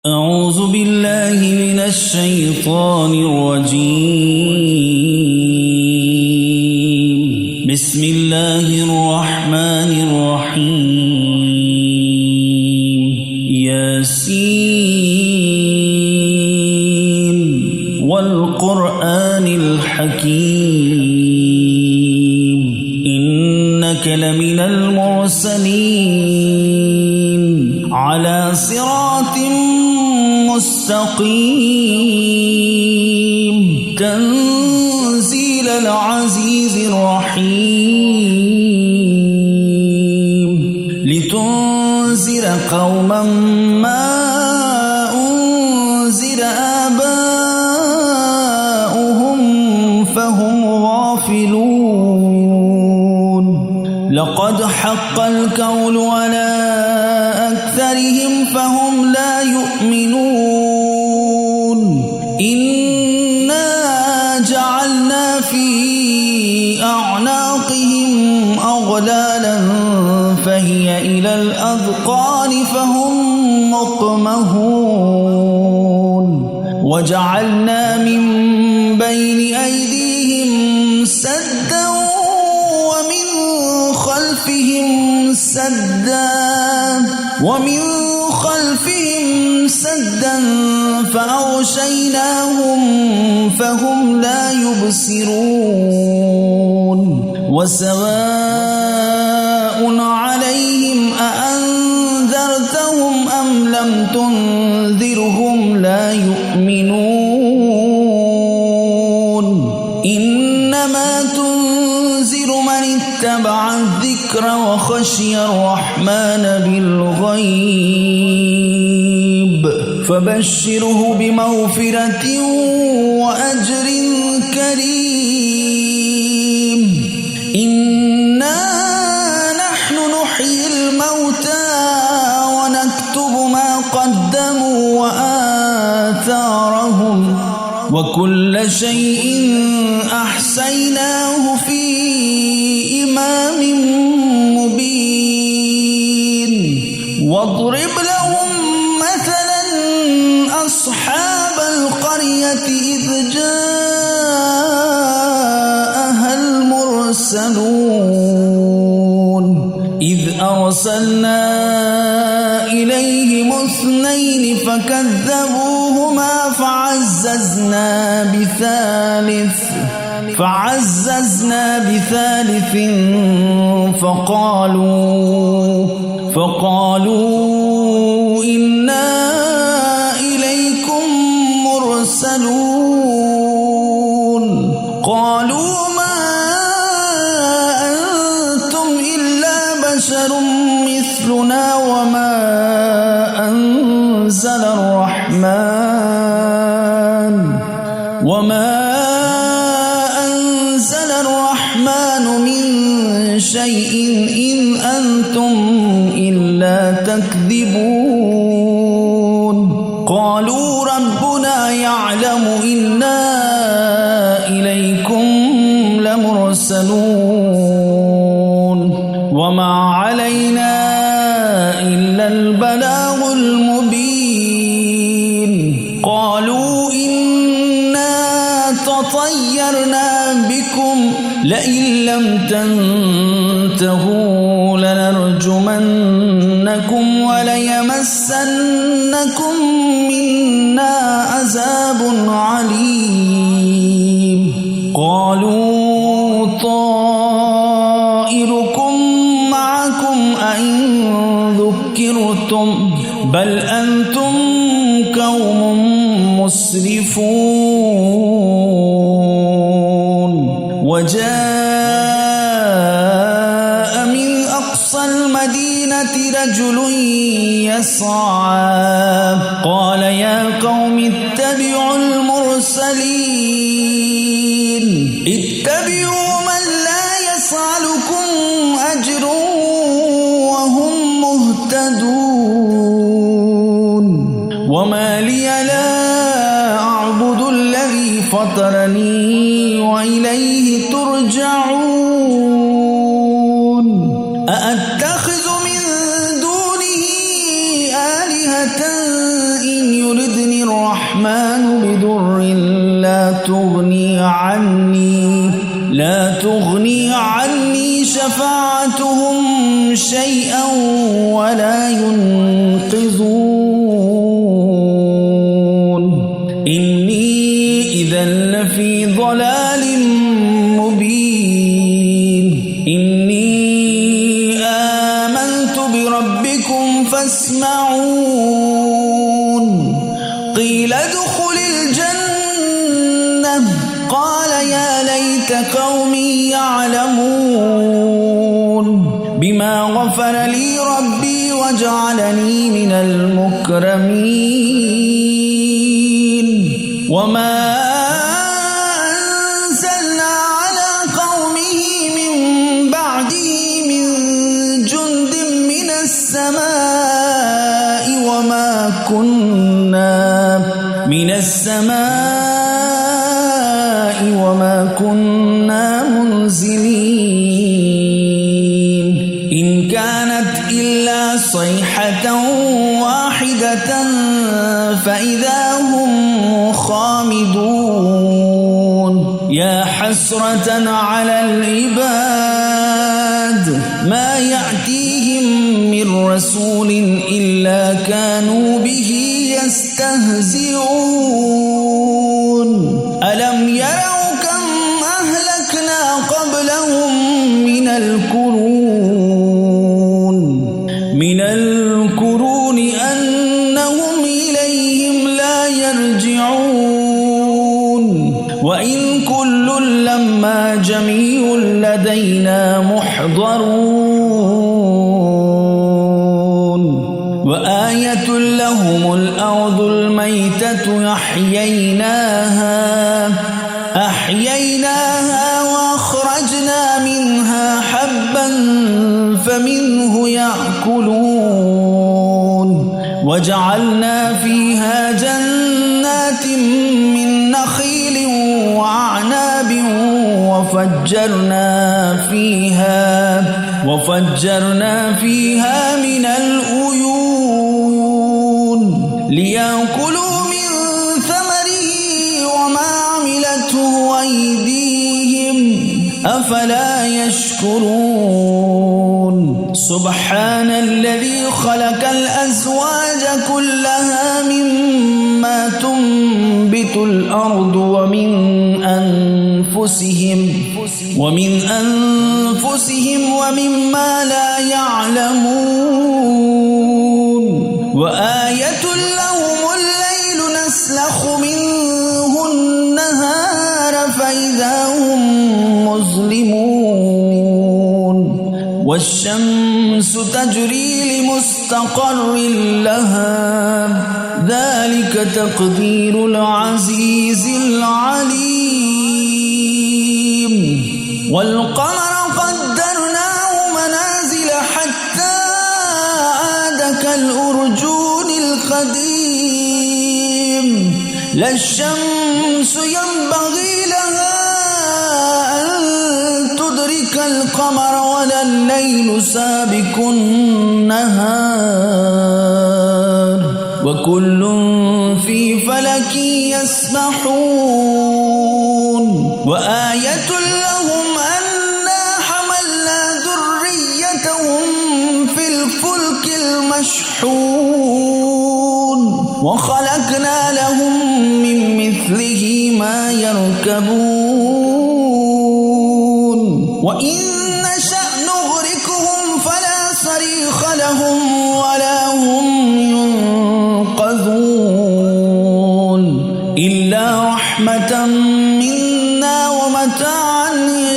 أعوذ بالله من الشيطان الرجيم. بسم الله الرحمن الرحيم. ياسين والقرآن الحكيم إنك لمن المرسلين على صراط مستقيم تنزيل العزيز الرحيم لتنذر قوما ما أنذر آباؤهم فهم غافلون لقد حق القول على أكثرهم فهم لا يؤمنون إنا جعلنا في أعناقهم أغلالا فهي إلى الأذقان فهم مقمحون وجعلنا من بين أيديهم سدا ومن خلفهم سدا فأغشيناهم فهم لا يبصرون وسواء عليهم أأنذرتهم أم لم تنذرهم لا يؤمنون إنما تنذر من اتبع الذكر وخشي الرحمن بالغيب فبشره بمغفرة وأجر كريم إنا نحن نحيي الموتى ونكتب ما قدموا وآثارهم وكل شيء أحصيناه في إمام مبين واضرب لهم مثلا أصحاب القرية إذ جاءها المرسلون إذ أرسلنا إليهم اثنين فكذبوهما فعززنا بثالث فقالوا إنا إليكم مرسلون قالوا ما أنتم إلا بشر مثلنا وما أنزل الرحمن من شيء إن أنتم إلا تكذبون قالوا ربنا يعلم إنا إليكم لمرسلون وما علينا إلا البلاغ المبين قالوا إنا تطيرنا بكم لئن لم تنتهوا لنرجمنكم وليمسنكم منا عذاب عليم قالوا طائركم معكم أئن ذكرتم بل أنتم قوم مسرفون وجاء من أقصى المدينة رجل يسعى قال يا قوم اتبعوا المرسلين اتبعوا من لا يسألكم أجر وهم مهتدون وما لي لا أعبد الذي فطرني وإليه ترجعون أأتخذ من دونه آلهة إن الرحمن بضر لا تغني عني شفاعتهم شيئا ولا ينقذون إني إذا لفي ضلال مبين إني آمنت بربكم فاسمعون قيل ادخل الجنة قال يا ليت قومي يعلمون بما غفر لي ربي وجعلني من المكرمين وما أنزلنا على قومه من بعده من جند من السماء وما كنا منزلين إن كانت إلا صيحة واحدة فإذا هم خامدون يا حسرة على العباد ما يأتيهم من رسول إلا كانوا به يستهزئون ألم يروا كم أهلكنا قبلهم من القرون أنهم إليهم لا يرجعون وإن كل لما جميع لدينا محضرون وآية لهم الأرض الميتة أحييناها وأخرجنا منها حبا فمنه يأكلون وجعلنا فيها جنات من نخيل وأعناب وفجرنا فيها من العيون ليأكلوا من ثمره وما عملته أيديهم أفلا يشكرون سبحان الذي خلق الأزواج كلها مما تنبت الأرض ومن أنفسهم ومما لا يعلمون وآية لهم الليل نسلخ منه النهار فإذا هم مظلمون والشمس تجري لمستقر لها ذلك تقدير العزيز العليم والقمر قدرناه منازل حتى عاد كالأرجون القديم لا الشمس ينبغي لها أن تدرك القمر ولا الليل سابق النهار وكل في فلك يسبحون وآية لهم أنا حملنا ذريتهم في الفلك المشحون وخلقنا لهم من مثله ما يركبون وإن نشأ نغرقهم فلا صريخ لهم ولا هم ينقذون إلا رحمة منا ومتاعا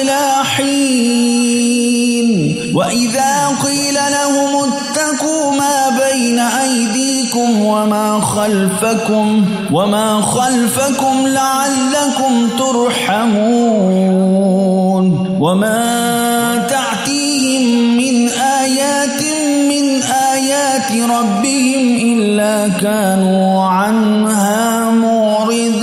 إلى حين وإذا قيل لهم اتقوا ما بين أيديكم وما خلفكم لعلكم ترحمون وما تأتيهم من آيات ربهم إلا كانوا عنها معرضين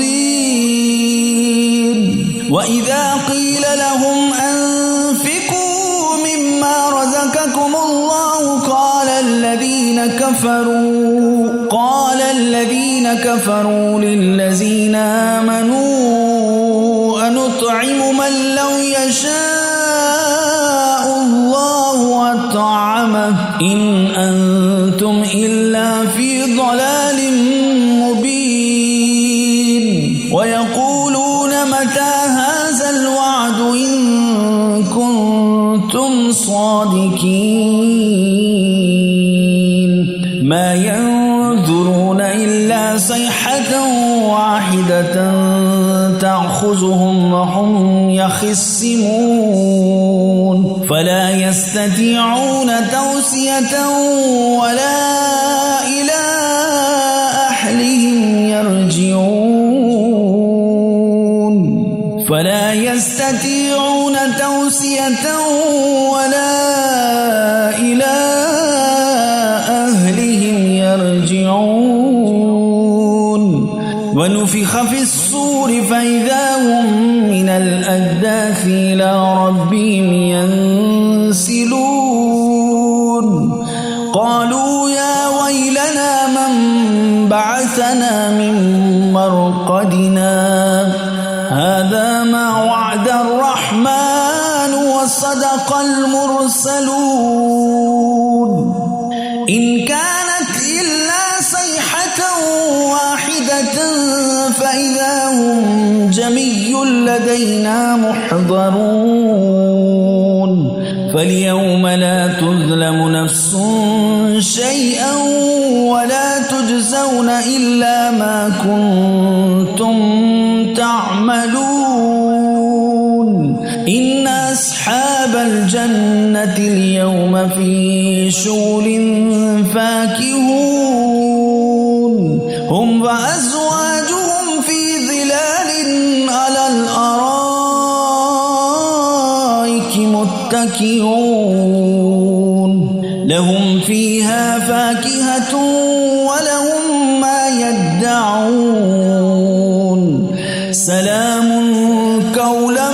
وإذا قيل لهم أنفقوا مما رزقكم الله قال الذين كفروا للذين آمنوا أنطعم من لو يشاء الله أطعمه إن أنتم إلا في ضلال مبين ويقولون متى هذا الوعد إن كنتم صادقين ما ينظرون إلا صيحة واحدة تأخذهم وهم يخصمون فلا يستطيعون توصية ولا إلى أهلهم يرجعون فلا يستطيعون توصية ولا إلى أهلهم يرجعون ونفخ في الصور فإذا هم من الأجداث إلى ربهم ينسلون قالوا يا ويلنا من بعثنا من مرقدنا هذا ما وعد الرحمن وصدق المرسلون إن كانت إلا صيحة واحدة فإذا هم جميع لدينا محضرون فاليوم لا تظلم نفس شيئا ولا تجزون إلا ما كنتم تعملون إن أصحاب الجنة اليوم في شغل فاكهون هم وأزواجهم في ظلال على الأرائك متكئون لهم فيها فاكهة ولهم ما يدعون سلام قولا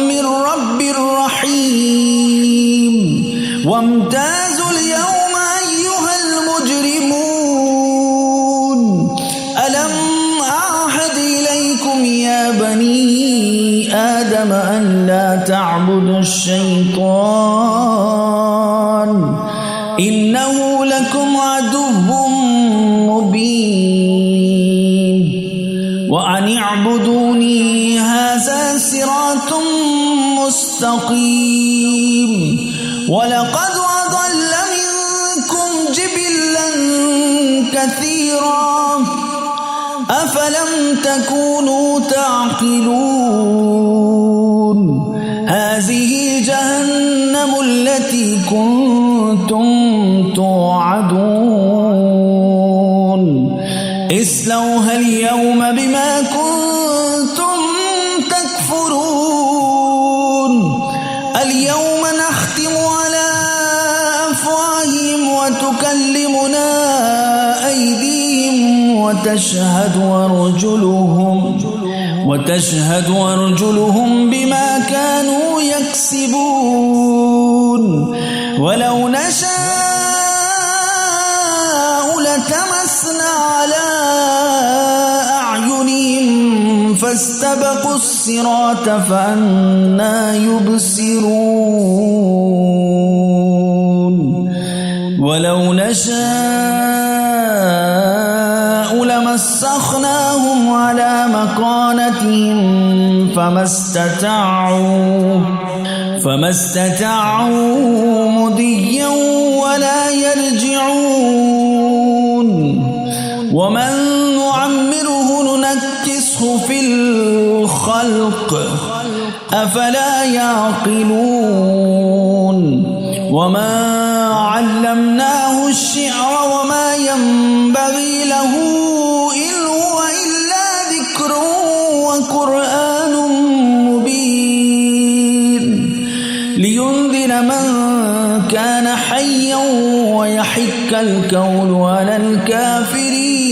من رب رحيم وامتازوا اليوم أيها المجرمون ألم أعهد إليكم يا بني آدم أن لا تعبدوا الشيطان إنه لكم عدو مبين وأن اعبدوني هذا صراط مستقيم ولقد أضل منكم جبلا كثيرا أفلم تكونوا تعقلون هذه جهنم التي كنتم توعدون اصلوها اليوم بما كنتم تكفرون اليوم نختم على أفواههم وتكلمنا أيديهم وتشهد أرجلهم بما كانوا يكسبون ولو نشاء لتمسنا على أعينهم فاستبقوا الصراط فأنى يبصرون ولو نشاء لمسخناهم على مكانتهم فما استطاعوا مضيا ولا يرجعون ومن نعمره ننكسه في الخلق أفلا يعقلون وما علمناه الشعر وما ينبغي له إن هو إلا ذكر وقرآن مبين لينذر من كان حيا ويحق القول على الكافرين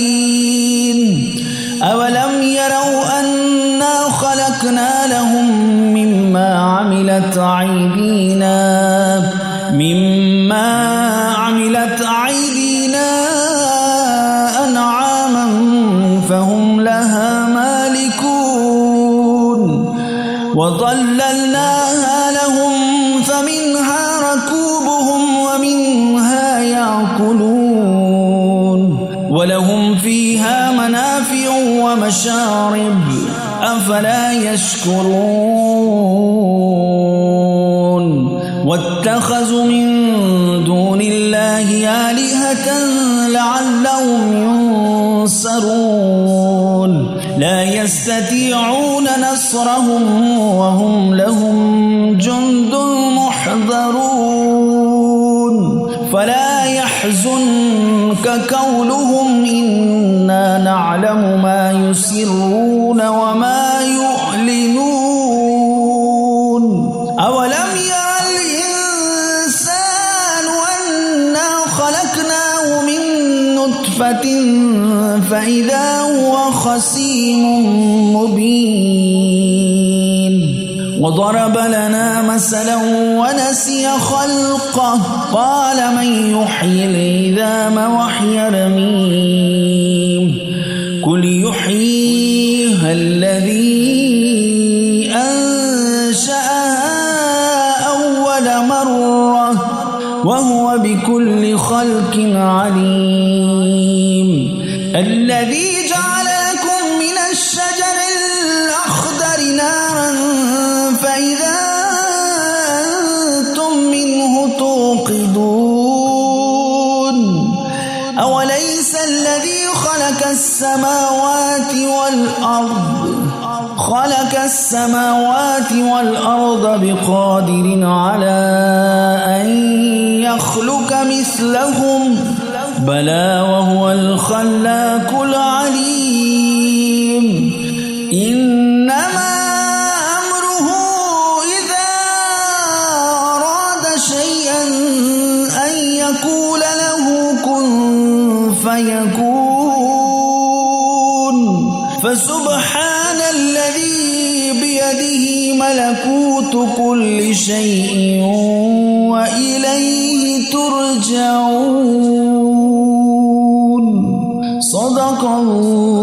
أولم يروا أنا خلقنا لهم مما عملت أيدينا أنعاما فهم لها مالكون وظللناها لهم فمنها ركوبهم ومنها يأكلون ولهم فيها منافع ومشارب أفلا يشكرون واتخذوا من دون الله آلهة لعلهم ينصرون لا يستطيعون نصرهم وهم لهم جند محضرون فلا يحزنك قولهم إنا نعلم ما يسرون وما يعلنون أولم ير الإنسان أنا خلقناه من نطفة فإذا هو خصيم مبين وضرب لنا مثلا ونسي خلقه قال من يحيي العظام وهي رميم قل يحييها الذي أنشأها أول مرة وهو بكل خلق عليم الذي جعل لكم من الشجر الأخضر نارا فإذا أنتم منه توقدون أوليس الذي خلق السماوات والأرض بقادر على أن يخلق مثلهم بلى وهو الخلاق العليم إنما أمره إذا أراد شيئا أن يقول له كن فيكون فسبحان الذي بيده ملكوت كل شيء وإليه ترجعون صدق الله